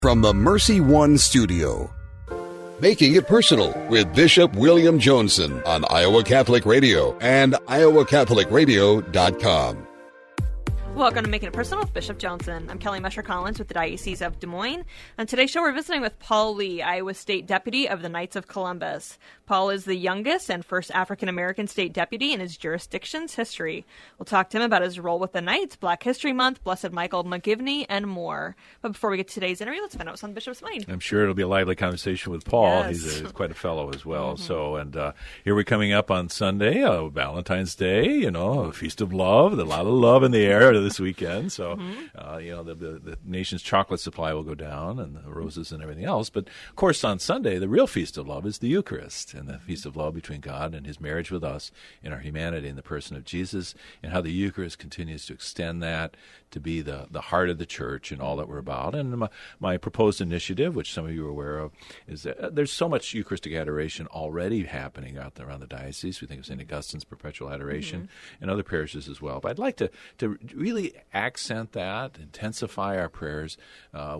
From the Mercy One studio, Making It Personal with Bishop William Joensen on Iowa Catholic Radio and iowacatholicradio.com. Welcome to Making It Personal with Bishop Joensen. I'm Kelly Mesher-Collins with the Diocese of Des Moines. On today's show, we're visiting with Paul Lee, Iowa State Deputy of the Knights of Columbus. Paul is the youngest and first African-American state deputy in his jurisdiction's history. We'll talk to him about his role with the Knights, Black History Month, Blessed Michael McGivney, and more. But before we get to today's interview, let's find out what's on the Bishop's mind. I'm sure it'll be a lively conversation with Paul. Yes. He's quite a fellow as well. Here we're coming up on Sunday, Valentine's Day, a feast of love, a lot of love in the air this weekend. So, the nation's chocolate supply will go down and the roses and everything else. But, of course, on Sunday, the real feast of love is the Eucharist and the feast of love between God and his marriage with us in our humanity in the person of Jesus, and how the Eucharist continues to extend that to be the heart of the church and all that we're about. And my proposed initiative, which some of you are aware of, is that there's so much Eucharistic adoration already happening out there around the diocese. We think of St. Augustine's perpetual adoration and other parishes as well. But I'd like to really accent that, intensify our prayers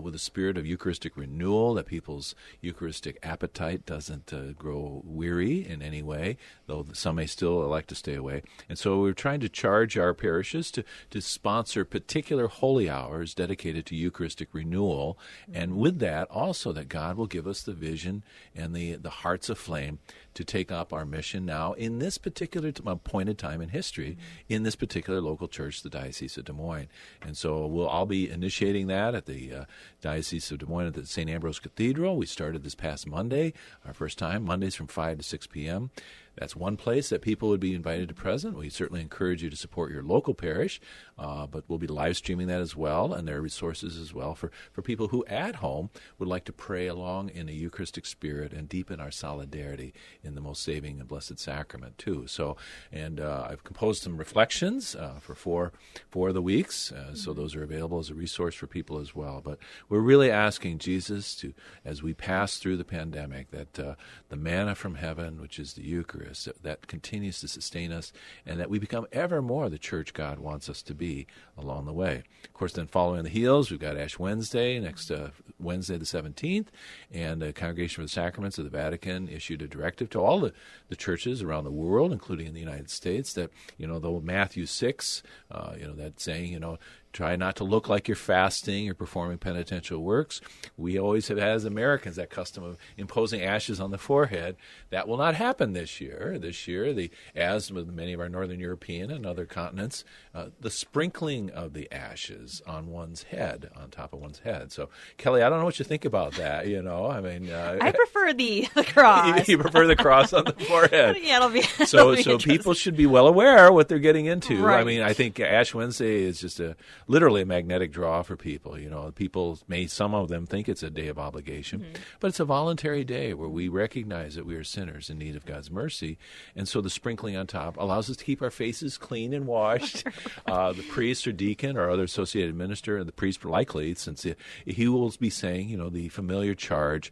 with a spirit of Eucharistic renewal, that people's Eucharistic appetite doesn't grow weary in any way, though some may still elect to stay away. And so we're trying to charge our parishes to sponsor particular holy hours dedicated to Eucharistic renewal, and with that also that God will give us the vision and the hearts of flame to take up our mission now in this particular appointed time in history, in this particular local church, the Diocese of Des Moines. And so I'll be initiating that at the Diocese of Des Moines at the St. Ambrose Cathedral. We started this past Monday, our first time, Mondays from 5 to 6 p.m. That's one place that people would be invited to present. We certainly encourage you to support your local parish, but we'll be live streaming that as well, and there are resources as well for people who at home would like to pray along in a Eucharistic spirit and deepen our solidarity in the most saving and blessed sacrament too. So, and I've composed some reflections for four of the weeks, so those are available as a resource for people as well. But we're really asking Jesus to, as we pass through the pandemic, that the manna from heaven, which is the Eucharist, that continues to sustain us, and that we become ever more the church God wants us to be along the way. Of course, then following on the heels, we've got Ash Wednesday, next Wednesday the 17th, and the Congregation for the Sacraments of the Vatican issued a directive to all the churches around the world, including in the United States, that, though Matthew 6, that saying, try not to look like you're fasting or performing penitential works. We always have had, as Americans, that custom of imposing ashes on the forehead. That will not happen this year. This year, as with many of our Northern European and other continents, the sprinkling of the ashes on one's head, on top of one's head. So, Kelly, I don't know what you think about that. I prefer the cross. You prefer the cross on the forehead. Yeah, it'll be So people should be well aware what they're getting into. Right. I mean, I think Ash Wednesday is just literally a magnetic draw for people. Some of them think it's a day of obligation, but it's a voluntary day where we recognize that we are sinners in need of God's mercy. And so the sprinkling on top allows us to keep our faces clean and washed. The priest or deacon or other associated minister, and the priest likely, since he will be saying, the familiar charge,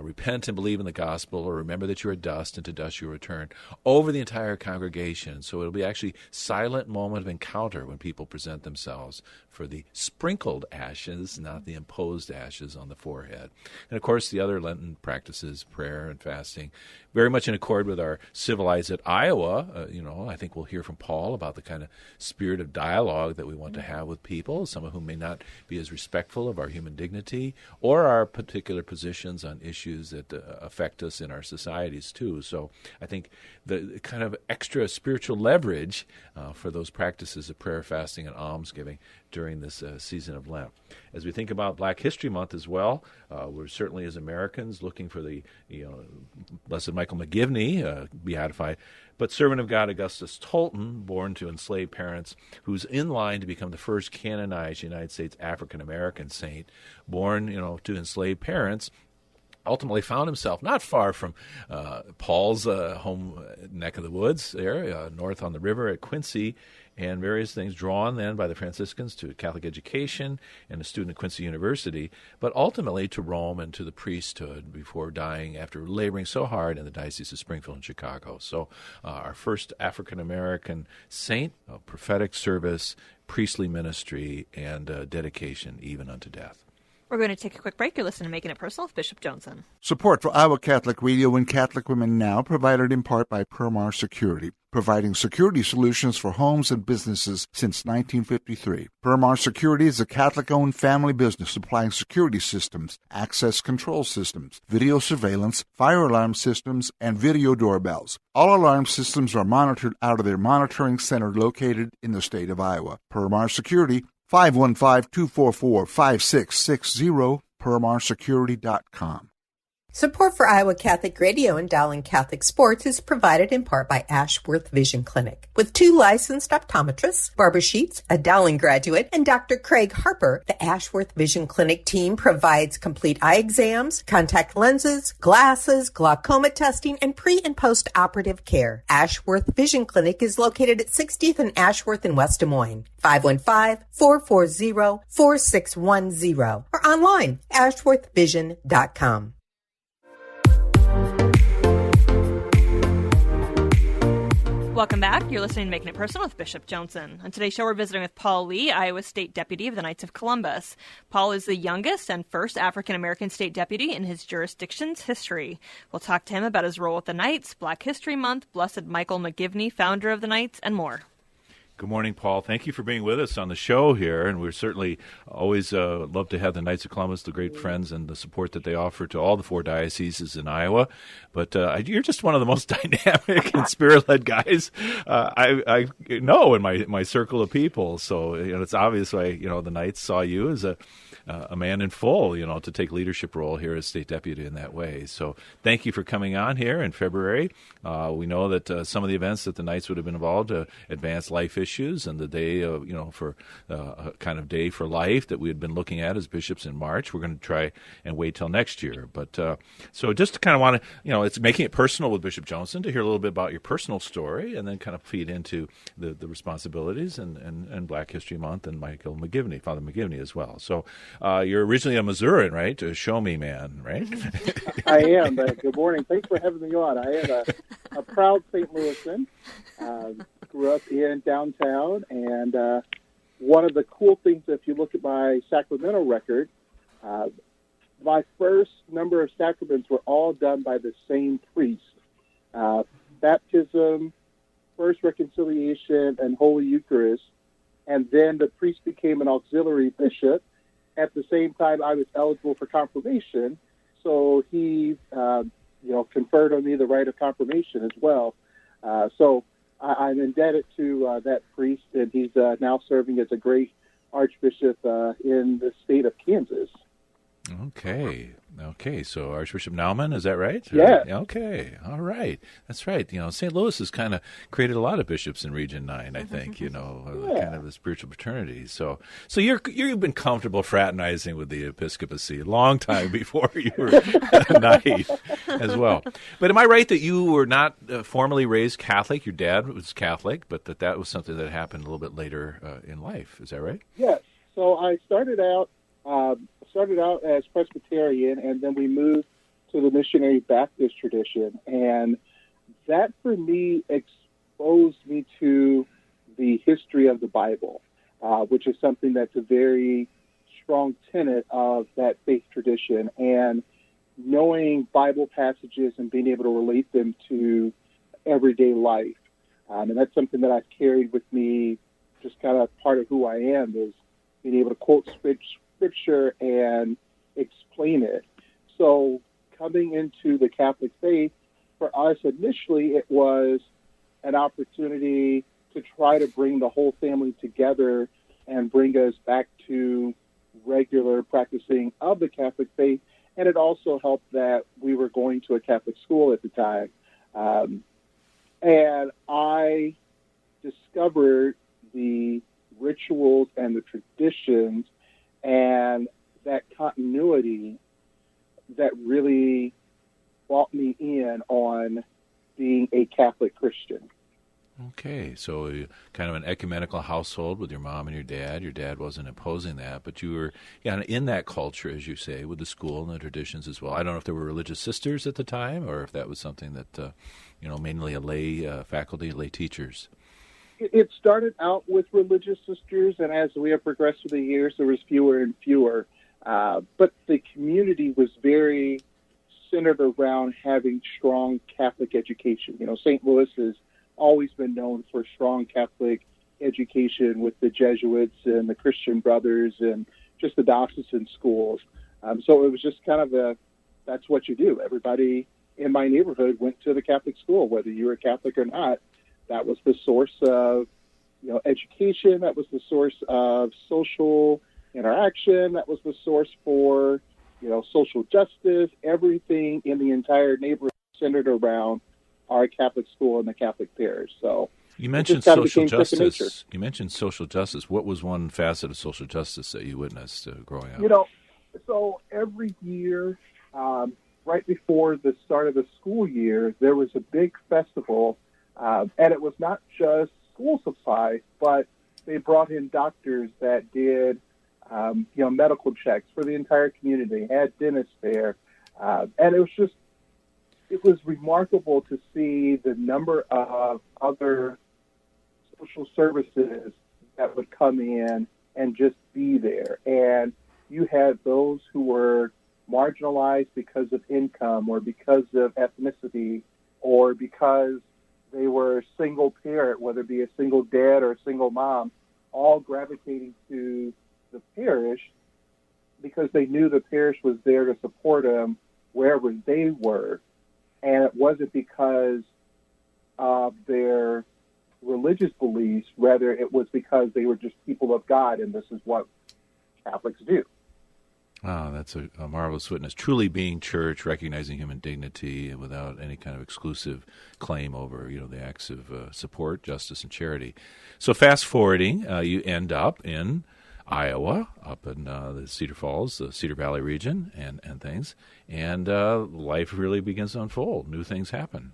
repent and believe in the gospel, or remember that you are dust, and to dust you return, over the entire congregation. So it'll be actually silent moment of encounter when people present themselves for the sprinkled ashes, not the imposed ashes on the forehead. And of course, the other Lenten practices, prayer and fasting, very much in accord with our civilized Iowa. I think we'll hear from Paul about the kind of spirit of dialogue that we want to have with people, some of whom may not be as respectful of our human dignity or our particular positions on issues that affect us in our societies too. So I think the kind of extra spiritual leverage for those practices of prayer, fasting, and almsgiving during this season of Lent. As we think about Black History Month as well, we're certainly as Americans looking for the Blessed Michael McGivney, beatified, but servant of God Augustus Tolton, born to enslaved parents, who's in line to become the first canonized United States African-American saint, born to enslaved parents, ultimately found himself not far from Paul's home neck of the woods there, north on the river at Quincy, and various things drawn then by the Franciscans to Catholic education and a student at Quincy University, but ultimately to Rome and to the priesthood before dying after laboring so hard in the Diocese of Springfield and Chicago. So our first African-American saint of prophetic service, priestly ministry, and dedication even unto death. We're going to take a quick break. You're listening to Making It Personal with Bishop Joensen. Support for Iowa Catholic Radio and Catholic Women Now provided in part by Marr Security, providing security solutions for homes and businesses since 1953. Marr Security is a Catholic-owned family business supplying security systems, access control systems, video surveillance, fire alarm systems, and video doorbells. All alarm systems are monitored out of their monitoring center located in the state of Iowa. Marr Security, 515-244-5660, permarsecurity.com. Support for Iowa Catholic Radio and Dowling Catholic Sports is provided in part by Ashworth Vision Clinic. With 2 licensed optometrists, Barbara Sheets, a Dowling graduate, and Dr. Craig Harper, the Ashworth Vision Clinic team provides complete eye exams, contact lenses, glasses, glaucoma testing, and pre- and post-operative care. Ashworth Vision Clinic is located at 60th and Ashworth in West Des Moines. 515-440-4610 or online, ashworthvision.com. Welcome back. You're listening to Making It Personal with Bishop Joensen. On today's show, we're visiting with Paul Lee, Iowa State Deputy of the Knights of Columbus. Paul is the youngest and first African-American state deputy in his jurisdiction's history. We'll talk to him about his role with the Knights, Black History Month, Blessed Michael McGivney, founder of the Knights, and more. Good morning, Paul. Thank you for being with us on the show here, and we're certainly always love to have the Knights of Columbus, the great friends and the support that they offer to all the 4 dioceses in Iowa. But you're just one of the most dynamic and spirit-led guys I know in my circle of people. So it's obvious why the Knights saw you as a man in full, to take leadership role here as state deputy in that way. So thank you for coming on here in February. We know that some of the events that the Knights would have been involved to advance life issues and the day of, for a kind of day for life that we had been looking at as bishops in March. We're going to try and wait till next year. But so just to kind of want to, it's making it personal with Bishop Joensen to hear a little bit about your personal story and then kind of feed into the responsibilities and Black History Month and Michael McGivney, Father McGivney as well. So you're originally a Missourian, right? A show me man, right? I am. Good morning. Thanks for having me on. I am a proud St. Louisan. Grew up in downtown, and one of the cool things, if you look at my sacramental record, my first number of sacraments were all done by the same priest. Baptism, first reconciliation, and Holy Eucharist, and then the priest became an auxiliary bishop. At the same time, I was eligible for confirmation, so he, conferred on me the rite of confirmation as well. So I'm indebted to that priest, and he's now serving as a great archbishop in the state of Kansas. Okay. So Archbishop Naumann, is that right? Yeah. Okay. All right. That's right. St. Louis has kind of created a lot of bishops in Region 9, I think, kind of the spiritual fraternity. So you've been comfortable fraternizing with the episcopacy a long time before you were a knight as well. But am I right that you were not formally raised Catholic? Your dad was Catholic, but that was something that happened a little bit later in life. Is that right? Yes. So I started out as Presbyterian, and then we moved to the Missionary Baptist tradition. And that, for me, exposed me to the history of the Bible, which is something that's a very strong tenet of that faith tradition. And knowing Bible passages and being able to relate them to everyday life. And that's something that I've carried with me, just kind of part of who I am, is being able to quote Scripture and explain it. So coming into the Catholic faith, for us initially, it was an opportunity to try to bring the whole family together and bring us back to regular practicing of the Catholic faith. And it also helped that we were going to a Catholic school at the time. And I discovered the rituals and the traditions and that continuity that really brought me in on being a Catholic Christian. Okay, so kind of an ecumenical household with your mom and your dad. Your dad wasn't opposing that, but you were in that culture, as you say, with the school and the traditions as well. I don't know if there were religious sisters at the time or if that was something that, mainly a lay faculty, lay teachers. It started out with religious sisters, and as we have progressed through the years, there was fewer and fewer. But the community was very centered around having strong Catholic education. St. Louis has always been known for strong Catholic education with the Jesuits and the Christian Brothers and just the diocesan schools. So it was just kind of that's what you do. Everybody in my neighborhood went to the Catholic school, whether you were Catholic or not. That was the source of, education. That was the source of social interaction. That was the source for, social justice. Everything in the entire neighborhood centered around our Catholic school and the Catholic parish. So you mentioned social justice. You mentioned social justice. What was one facet of social justice that you witnessed growing up? So every year, right before the start of the school year, there was a big festival, and it was not just school supplies, but they brought in doctors that did, medical checks for the entire community, had dentists there, and it was remarkable to see the number of other social services that would come in and just be there. And you had those who were marginalized because of income or because of ethnicity or because they were a single parent, whether it be a single dad or a single mom, all gravitating to the parish because they knew the parish was there to support them wherever they were. And it wasn't because of their religious beliefs, rather it was because they were just people of God, and this is what Catholics do. Ah, that's a marvelous witness. Truly being church, recognizing human dignity without any kind of exclusive claim over, the acts of support, justice, and charity. So fast forwarding, you end up in Iowa, up in the Cedar Falls, the Cedar Valley region, and things, and life really begins to unfold. New things happen.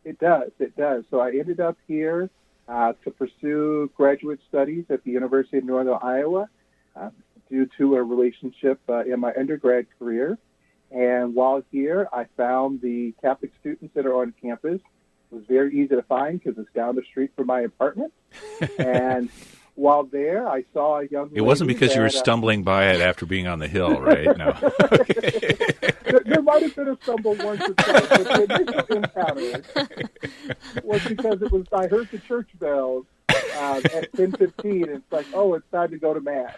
It does. So I ended up here to pursue graduate studies at the University of Northern Iowa. Due to a relationship in my undergrad career. And while here, I found the Catholic students that are on campus. It was very easy to find because it's down the street from my apartment. And while there, I saw a young lady. It wasn't because you were stumbling by it after being on the hill, right? No. There might have been a stumble once or twice, but the initial encounter was because I heard the church bells at 10:15, and it's like, it's time to go to Mass.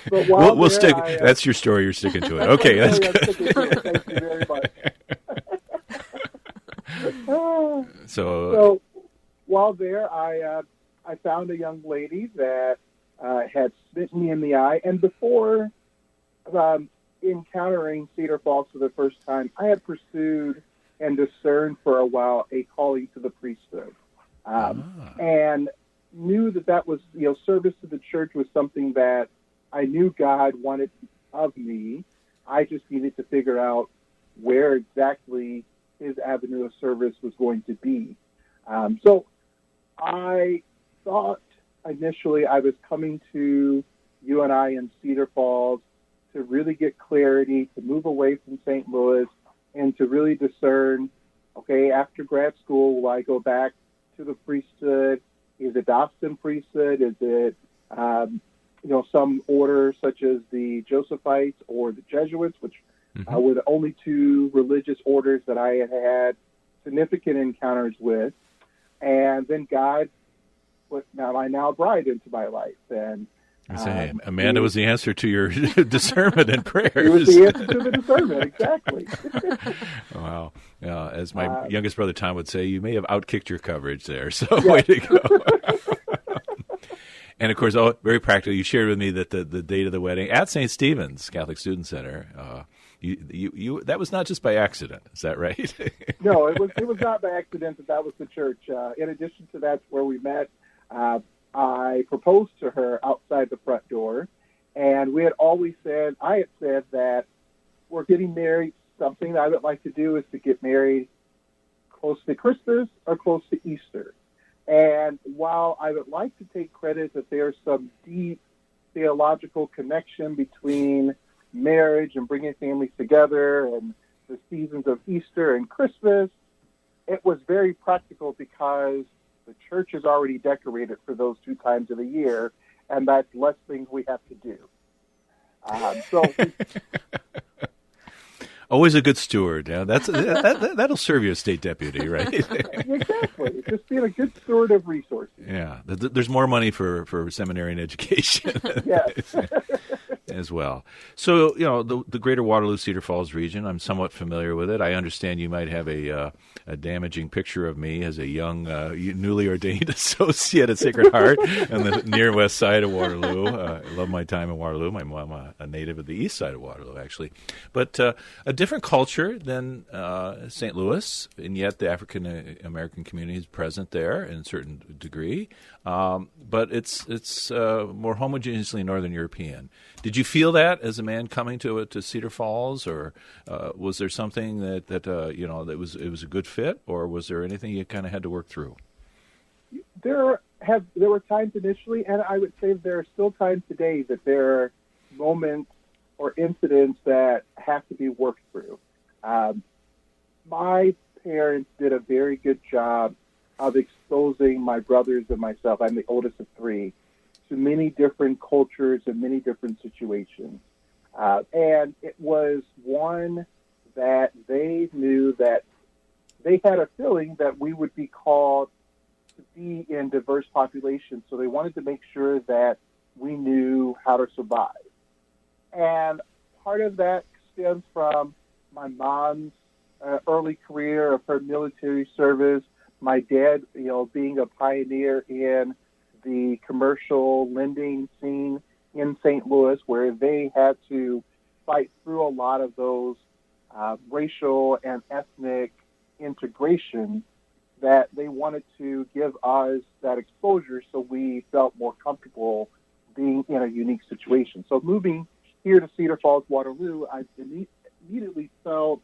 But we'll stick. That's your story. You're sticking to it. Okay, that's good. Thank you very much. So while there, I found a young lady that had smitten me in the eye, and before encountering Cedar Falls for the first time, I had pursued and discerned for a while a calling to the priesthood, and knew that was, service to the church was something that I knew God wanted of me. I just needed to figure out where exactly his avenue of service was going to be. So I thought initially I was coming to UNI in Cedar Falls to really get clarity, to move away from St. Louis, and to really discern, okay, after grad school, will I go back to the priesthood? Is it diocesan priesthood? Is it, some order such as the Josephites or the Jesuits, which were the only two religious orders that I had significant encounters with. And then God put my now bride into my life. And Amanda was the answer to your discernment and prayers. It was the answer to the discernment, exactly. Wow. As my youngest brother Tom would say, you may have outkicked your coverage there, so way to go. And, of course, very practical, you shared with me that the date of the wedding at St. Stephen's Catholic Student Center, you that was not just by accident. Is that right? No, it was not by accident that was the church. In addition to that's where we met. I proposed to her outside the front door, and I had said that we're getting married. Something that I would like to do is to get married close to Christmas or close to Easter. And while I would like to take credit that there's some deep theological connection between marriage and bringing families together and the seasons of Easter and Christmas, it was very practical because the church is already decorated for those two times of the year, and that's less things we have to do. So always a good steward. Yeah, that'll serve you as state deputy, right? Exactly. Just being a good steward of resources. Yeah, there's more money for seminary and education. Yes. As well. So, the greater Waterloo Cedar Falls region, I'm somewhat familiar with it. I understand you might have a damaging picture of me as a young, newly ordained associate at Sacred Heart on the near west side of Waterloo. I love my time in Waterloo. My mom, a native of the east side of Waterloo, actually. But a different culture than St. Louis, and yet the African-American community is present there in a certain degree. But it's more homogeneously Northern European. Did you feel that as a man coming to Cedar Falls, or was there something that that was a good fit, or was there anything you kind of had to work through? There were times initially, and I would say there are still times today that there are moments or incidents that have to be worked through. My parents did a very good job of exposing my brothers and myself. I'm the oldest of three, to many different cultures and many different situations. And it was one that they knew that they had a feeling that we would be called to be in diverse populations. So they wanted to make sure that we knew how to survive. And part of that stems from my mom's early career of her military service, my dad, being a pioneer in the commercial lending scene in St. Louis, where they had to fight through a lot of those racial and ethnic integration, that they wanted to give us that exposure so we felt more comfortable being in a unique situation. So moving here to Cedar Falls, Waterloo, I immediately felt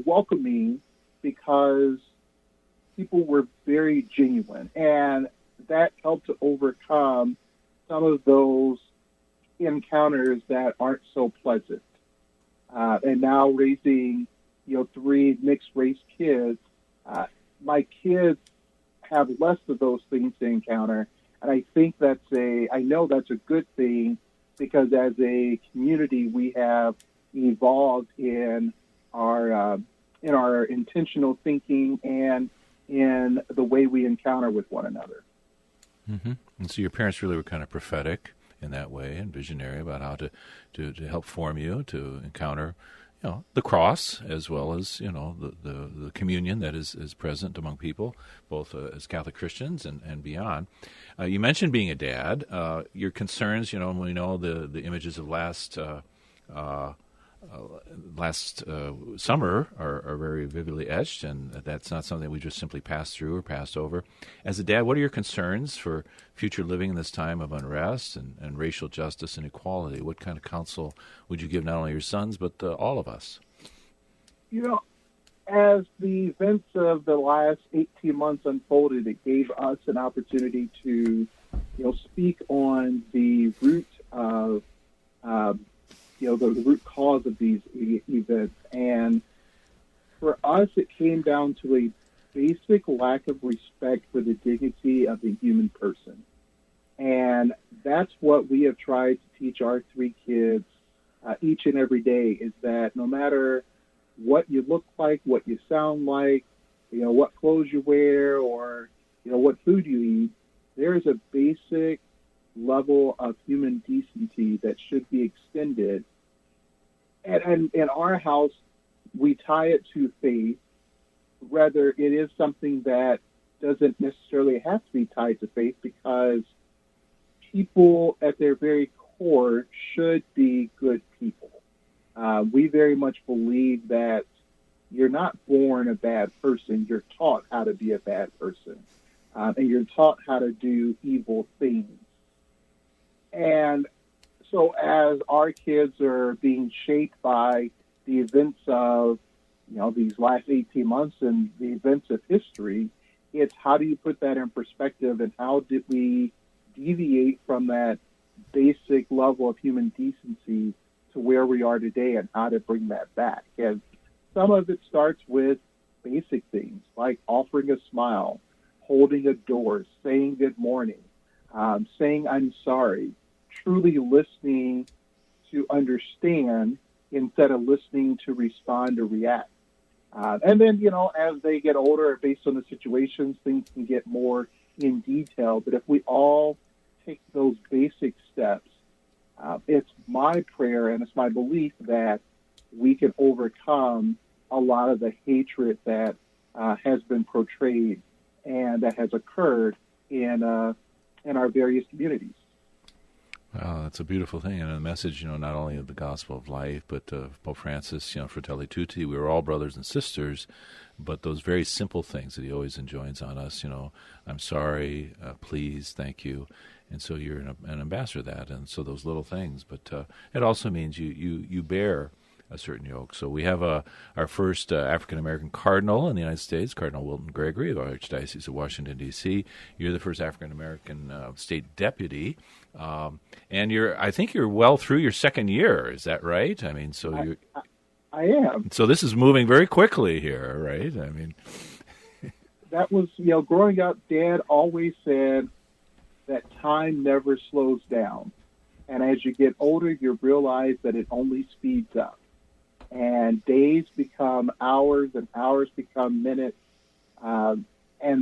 welcoming, because people were very genuine, and that helped to overcome some of those encounters that aren't so pleasant. And now raising, three mixed race kids, my kids have less of those things to encounter, and I think I know that's a good thing, because as a community we have evolved in our intentional thinking and in the way we encounter with one another. Mm-hmm. And so your parents really were kind of prophetic in that way and visionary about how to help form you to encounter, the cross, as well as, the communion that is present among people, both as Catholic Christians and beyond. You mentioned being a dad. Your concerns, we know the images of last summer are very vividly etched, and that's not something we just simply pass through or pass over. As a dad, what are your concerns for future living in this time of unrest and racial justice and equality? What kind of counsel would you give not only your sons, but all of us? As the events of the last 18 months unfolded, it gave us an opportunity to, speak on the root of the root cause of these events. And for us, it came down to a basic lack of respect for the dignity of the human person. And that's what we have tried to teach our three kids each and every day, is that no matter what you look like, what you sound like, what clothes you wear, or, what food you eat, there is a basic level of human decency that should be extended. And in our house, we tie it to faith. Rather, it is something that doesn't necessarily have to be tied to faith, because people at their very core should be good people. We very much believe that you're not born a bad person. You're taught how to be a bad person. And you're taught how to do evil things. And so as our kids are being shaped by the events of, these last 18 months and the events of history, it's how do you put that in perspective, and how did we deviate from that basic level of human decency to where we are today, and how to bring that back. And some of it starts with basic things like offering a smile, holding a door, saying good morning, saying I'm sorry, truly listening to understand instead of listening to respond or react. And then, as they get older, based on the situations, things can get more in detail. But if we all take those basic steps, it's my prayer and it's my belief that we can overcome a lot of the hatred that has been portrayed and that has occurred in our various communities. Wow, that's a beautiful thing, and a message, not only of the gospel of life, but Pope Francis, Fratelli Tutti, we were all brothers and sisters, but those very simple things that he always enjoins on us, I'm sorry, please, thank you, and so you're an ambassador of that, and so those little things, but it also means you bear a certain yoke. So we have our first African-American cardinal in the United States, Cardinal Wilton Gregory of the Archdiocese of Washington, D.C. You're the first African-American state deputy, and I think you're well through your second year. Is that right? I mean, so I am. So this is moving very quickly here, right? I mean, that was, growing up, Dad always said that time never slows down. And as you get older, you realize that it only speeds up. And days become hours and hours become minutes, and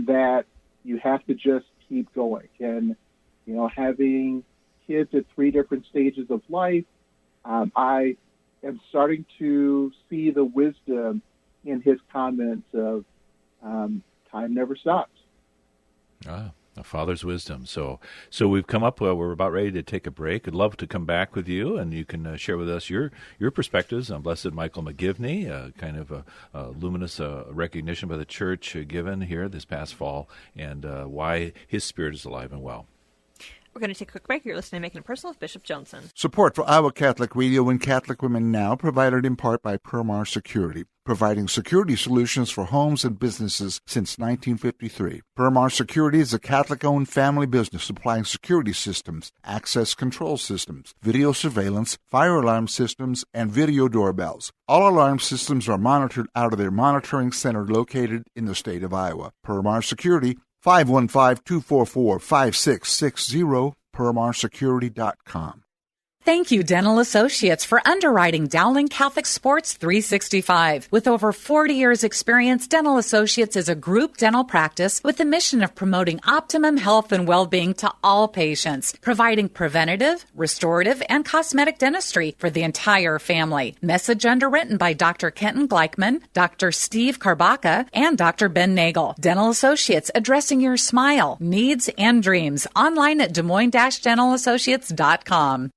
that you have to just keep going. And, having kids at 3 different stages of life, I am starting to see the wisdom in his comments of time never stops. A father's wisdom. So we've come up. We're about ready to take a break. I'd love to come back with you, and you can share with us your perspectives on Blessed Michael McGivney, kind of a luminous recognition by the Church given here this past fall, and why his spirit is alive and well. We're going to take a quick break. You're listening to Making It Personal with Bishop Joensen. Support for Iowa Catholic Radio and Catholic Women Now provided in part by Marr Security, providing security solutions for homes and businesses since 1953. Marr Security is a Catholic-owned family business supplying security systems, access control systems, video surveillance, fire alarm systems, and video doorbells. All alarm systems are monitored out of their monitoring center located in the state of Iowa. Marr Security, 515-244-5660, permarsecurity.com. Thank you, Dental Associates, for underwriting Dowling Catholic Sports 365. With over 40 years' experience, Dental Associates is a group dental practice with the mission of promoting optimum health and well-being to all patients, providing preventative, restorative, and cosmetic dentistry for the entire family. Message underwritten by Dr. Kenton Gleichman, Dr. Steve Karbaka, and Dr. Ben Nagel. Dental Associates, addressing your smile, needs, and dreams. Online at DesMoines-DentalAssociates.com.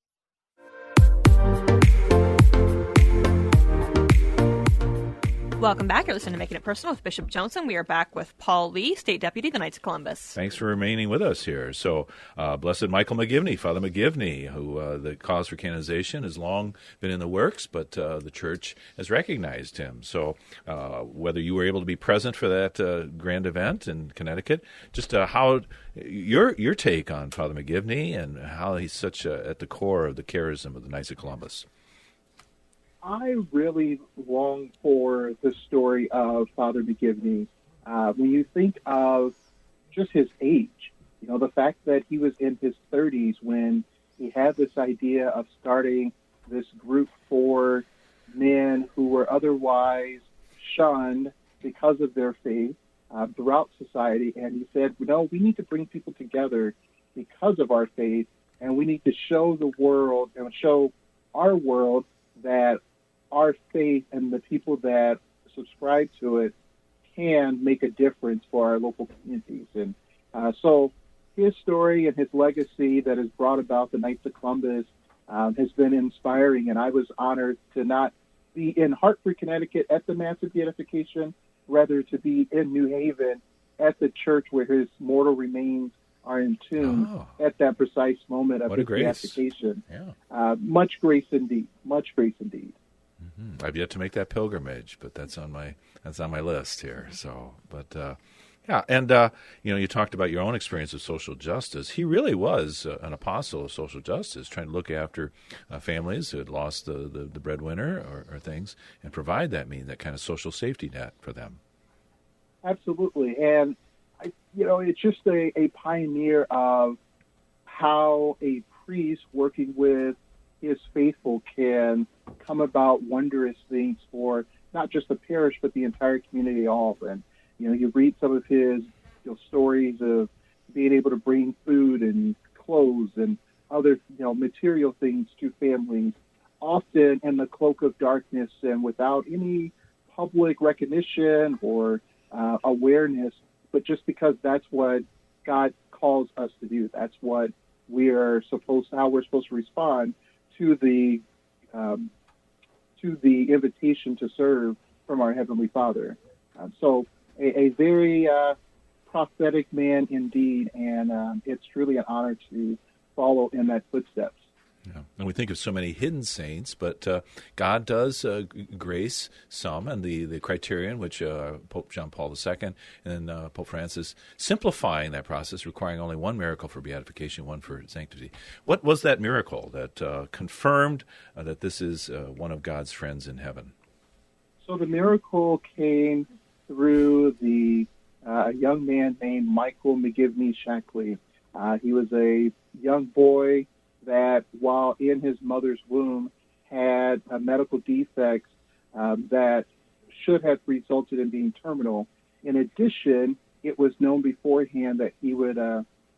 Welcome back. You're listening to Making It Personal with Bishop Joensen. We are back with Paul Lee, State Deputy, the Knights of Columbus. Thanks for remaining with us here. So, Blessed Michael McGivney, Father McGivney, who the cause for canonization has long been in the works, but the Church has recognized him. So, whether you were able to be present for that grand event in Connecticut, just how your take on Father McGivney and how he's such at the core of the charism of the Knights of Columbus. I really long for the story of Father McGivney. When you think of just his age, the fact that he was in his 30s when he had this idea of starting this group for men who were otherwise shunned because of their faith throughout society. And he said, we need to bring people together because of our faith, and we need to show the world and show our world that our faith and the people that subscribe to it can make a difference for our local communities. And so his story and his legacy that has brought about the Knights of Columbus has been inspiring, and I was honored to not be in Hartford, Connecticut at the Mass of Beatification, rather to be in New Haven at the church where his mortal remains are entombed at that precise moment of his beatification. Yeah. Much grace indeed. Much grace indeed. Mm-hmm. I've yet to make that pilgrimage, but that's on my list here. So, but yeah, and you talked about your own experience of social justice. He really was an apostle of social justice, trying to look after families who had lost the breadwinner or things, and provide that kind of social safety net for them. Absolutely, and it's just a pioneer of how a priest working with his faithful can come about wondrous things for not just the parish, but the entire community all. And, you read some of his stories of being able to bring food and clothes and other, material things to families, often in the cloak of darkness and without any public recognition or awareness, but just because that's what God calls us to do. That's what how we're supposed to respond to the invitation to serve from our Heavenly Father. So a very prophetic man indeed, and it's truly an honor to follow in that footsteps. Yeah. And we think of so many hidden saints, but God does grace some, and the criterion, which Pope John Paul II and Pope Francis simplifying that process, requiring only one miracle for beatification, one for sanctity. What was that miracle that confirmed that this is one of God's friends in heaven? So the miracle came through a young man named Michael McGivney Shackley. He was a young boy that while in his mother's womb had medical defects that should have resulted in being terminal. In addition, it was known beforehand that he would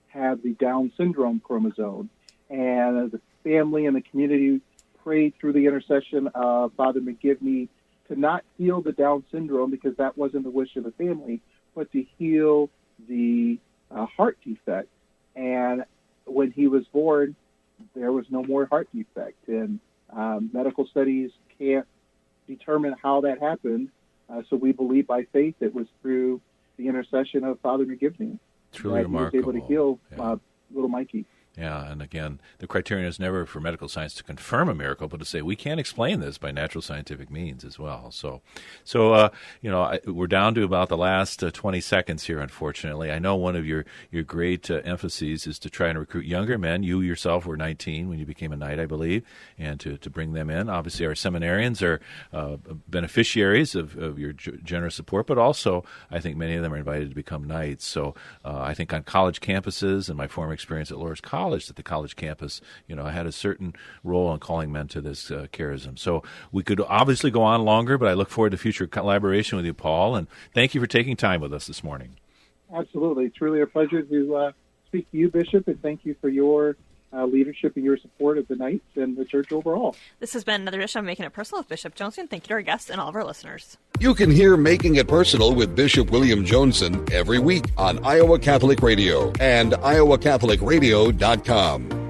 have the Down syndrome chromosome. And the family and the community prayed through the intercession of Father McGivney to not heal the Down syndrome, because that wasn't the wish of the family, but to heal the heart defect. And when he was born, there was no more heart defect, and medical studies can't determine how that happened. So we believe by faith it was through the intercession of Father McGivney. Truly remarkable. He was able to heal little Mikey. Yeah, and again, the criterion is never for medical science to confirm a miracle, but to say we can't explain this by natural scientific means as well. So we're down to about the last 20 seconds here, unfortunately. I know one of your great emphases is to try and recruit younger men. You yourself were 19 when you became a knight, I believe, and to bring them in. Obviously, our seminarians are beneficiaries of your generous support, but also I think many of them are invited to become knights. So I think on college campuses, and my former experience at Loras College, that the college campus, had a certain role in calling men to this charism. So we could obviously go on longer, but I look forward to future collaboration with you, Paul, and thank you for taking time with us this morning. Absolutely. It's really a pleasure to speak to you, Bishop, and thank you for your leadership and your support of the Knights and the Church overall. This has been another edition of Making It Personal with Bishop Joensen. Thank you to our guests and all of our listeners. You can hear Making It Personal with Bishop William Joensen every week on Iowa Catholic Radio and iowacatholicradio.com.